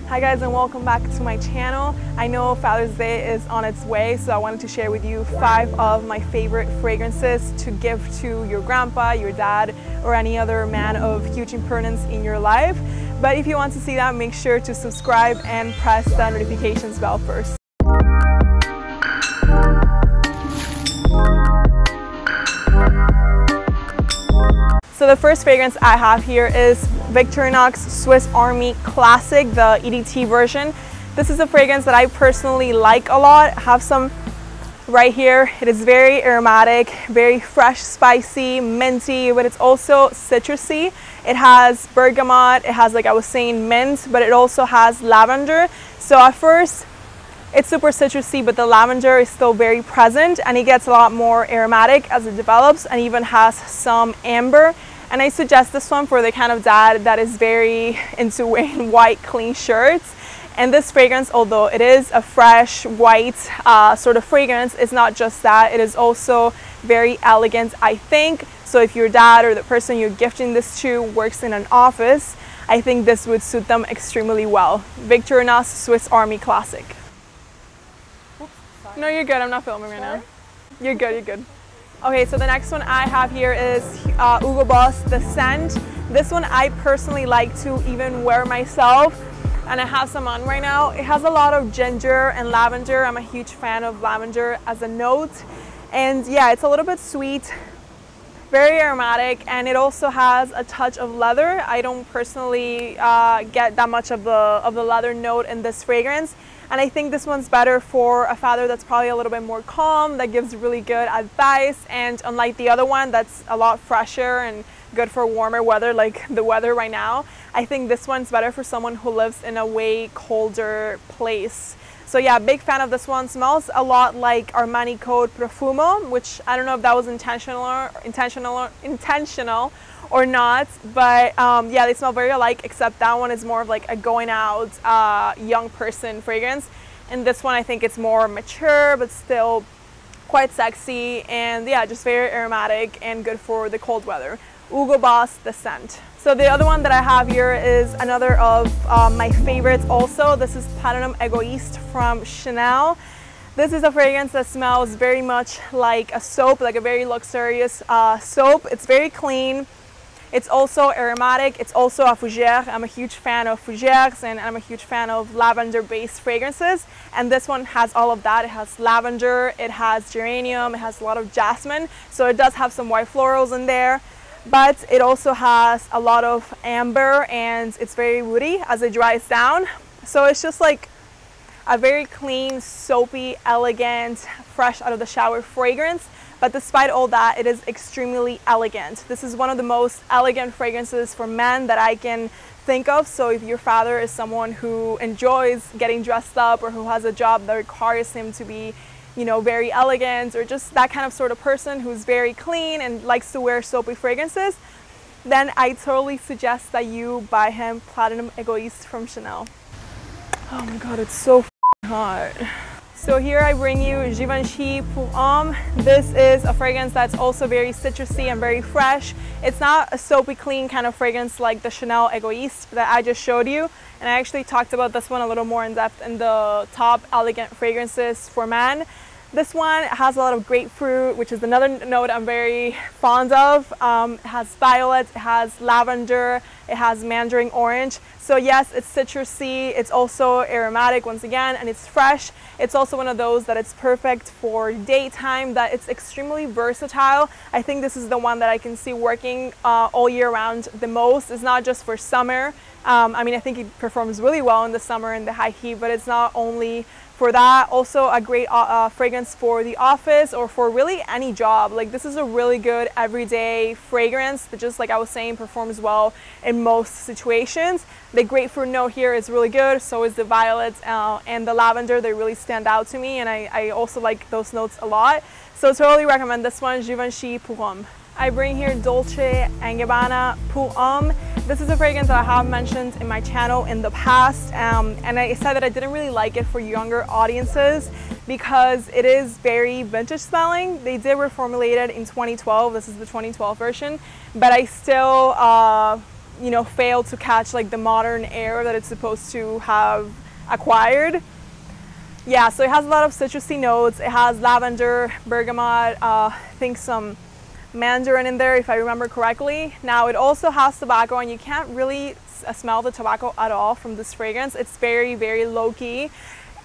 Hi guys, and welcome back to my channel. I know Father's Day is on its way, so I wanted to share with you 5 of my favorite fragrances to give to your grandpa, your dad, or any other man of huge importance in your life. But if you want to see that, make sure to subscribe and press the notifications bell first. So the first fragrance I have here is Victorinox Swiss Army Classic, the EDT version. This is a fragrance that I personally like a lot. I have some right here. It is very aromatic, very fresh, spicy, minty, but it's also citrusy. It has bergamot, it has, like I was saying, mint, but it also has lavender. So at first, it's super citrusy, but the lavender is still very present, and it gets a lot more aromatic as it develops, and even has some amber. And I suggest this one for the kind of dad that is very into wearing white, clean shirts. And this fragrance, although it is a fresh, white sort of fragrance, it's not just that. It is also very elegant, I think. So if your dad or the person you're gifting this to works in an office, I think this would suit them extremely well. Victorinox Swiss Army Classic. Oops, no, you're good. I'm not filming right now. You're good, you're good. Okay, so the next one I have here is Hugo Boss, the scent. This one I personally like to even wear myself, and I have some on right now. It has a lot of ginger and lavender. I'm a huge fan of lavender as a note. And yeah, it's a little bit sweet, very aromatic, and it also has a touch of leather. I don't personally get that much of the leather note in this fragrance. And I think this one's better for a father that's probably a little bit more calm, that gives really good advice. And unlike the other one that's a lot fresher and good for warmer weather, like the weather right now, I think this one's better for someone who lives in a way colder place. So yeah, big fan of this one. Smells a lot like Armani Code Profumo, which I don't know if that was intentional or not, but yeah, they smell very alike, except that one is more of like a going out young person fragrance, and this one I think it's more mature but still quite sexy, and yeah, just very aromatic and good for the cold weather. Hugo Boss, the scent. So the other one that I have here is another of my favorites also. This is Platinum Egoiste from Chanel. This is a fragrance that smells very much like a soap, like a very luxurious soap. It's very clean. It's also aromatic. It's also a fougère. I'm a huge fan of fougères, and I'm a huge fan of lavender-based fragrances. And this one has all of that. It has lavender, it has geranium, it has a lot of jasmine. So it does have some white florals in there, but it also has a lot of amber, and it's very woody as it dries down. So it's just like a very clean, soapy, elegant, fresh out of the shower fragrance. But despite all that, it is extremely elegant. This is one of the most elegant fragrances for men that I can think of. So if your father is someone who enjoys getting dressed up, or who has a job that requires him to be, you know, very elegant, or just that kind of sort of person who's very clean and likes to wear soapy fragrances, then I totally suggest that you buy him Platinum Egoiste from Chanel. Oh my God, it's so hot. So here I bring you Givenchy Plum. This is a fragrance that's also very citrusy and very fresh. It's not a soapy clean kind of fragrance like the Chanel Egoiste that I just showed you. And I actually talked about this one a little more in depth in the top elegant fragrances for men. This one has a lot of grapefruit, which is another note I'm very fond of. It has violet, it has lavender, it has mandarin orange. So yes, it's citrusy, it's also aromatic once again, and it's fresh. It's also one of those that it's perfect for daytime, that it's extremely versatile. I think this is the one that I can see working all year round the most. It's not just for summer. I mean, I think it performs really well in the summer in the high heat, but it's not only for that. Also a great fragrance for the office, or for really any job. Like, this is a really good everyday fragrance that, just like I was saying, performs well in most situations. The grapefruit note here is really good, so is the violet and the lavender. They really stand out to me, and I also like those notes a lot. So totally recommend this one, Givenchy Plum. I bring here Dolce & Gabbana Homme. This is a fragrance that I have mentioned in my channel in the past, and I said that I didn't really like it for younger audiences because it is very vintage smelling. They did reformulate it in 2012. This is the 2012 version, but I still you know, failed to catch like the modern air that it's supposed to have acquired. Yeah, so it has a lot of citrusy notes. It has lavender, bergamot, I think some mandarin in there if I remember correctly. Now it also has tobacco, and you can't really smell the tobacco at all from this fragrance. It's very, very low-key.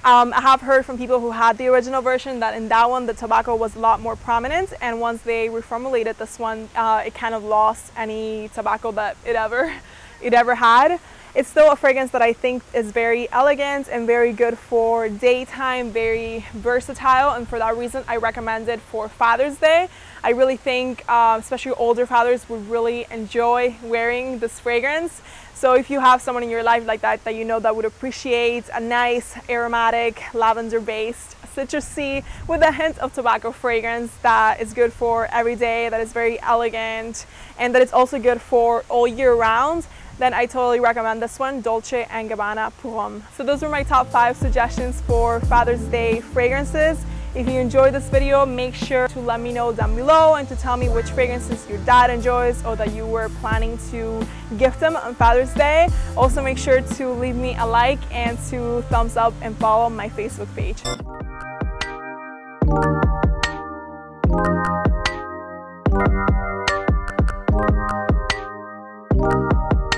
I have heard from people who had the original version that in that one the tobacco was a lot more prominent, and once they reformulated this one, it kind of lost any tobacco that it ever had. It's still a fragrance that I think is very elegant and very good for daytime, very versatile, and for that reason I recommend it for Father's Day. I really think especially older fathers would really enjoy wearing this fragrance. So if you have someone in your life like that you know that would appreciate a nice aromatic lavender based citrusy with a hint of tobacco fragrance that is good for every day, that is very elegant, and that it's also good for all year round, then I totally recommend this one, Dolce & Gabbana Plum. So those were my top 5 suggestions for Father's Day fragrances. If you enjoyed this video, make sure to let me know down below and to tell me which fragrances your dad enjoys or that you were planning to gift him on Father's Day. Also make sure to leave me a like and to thumbs up and follow my Facebook page.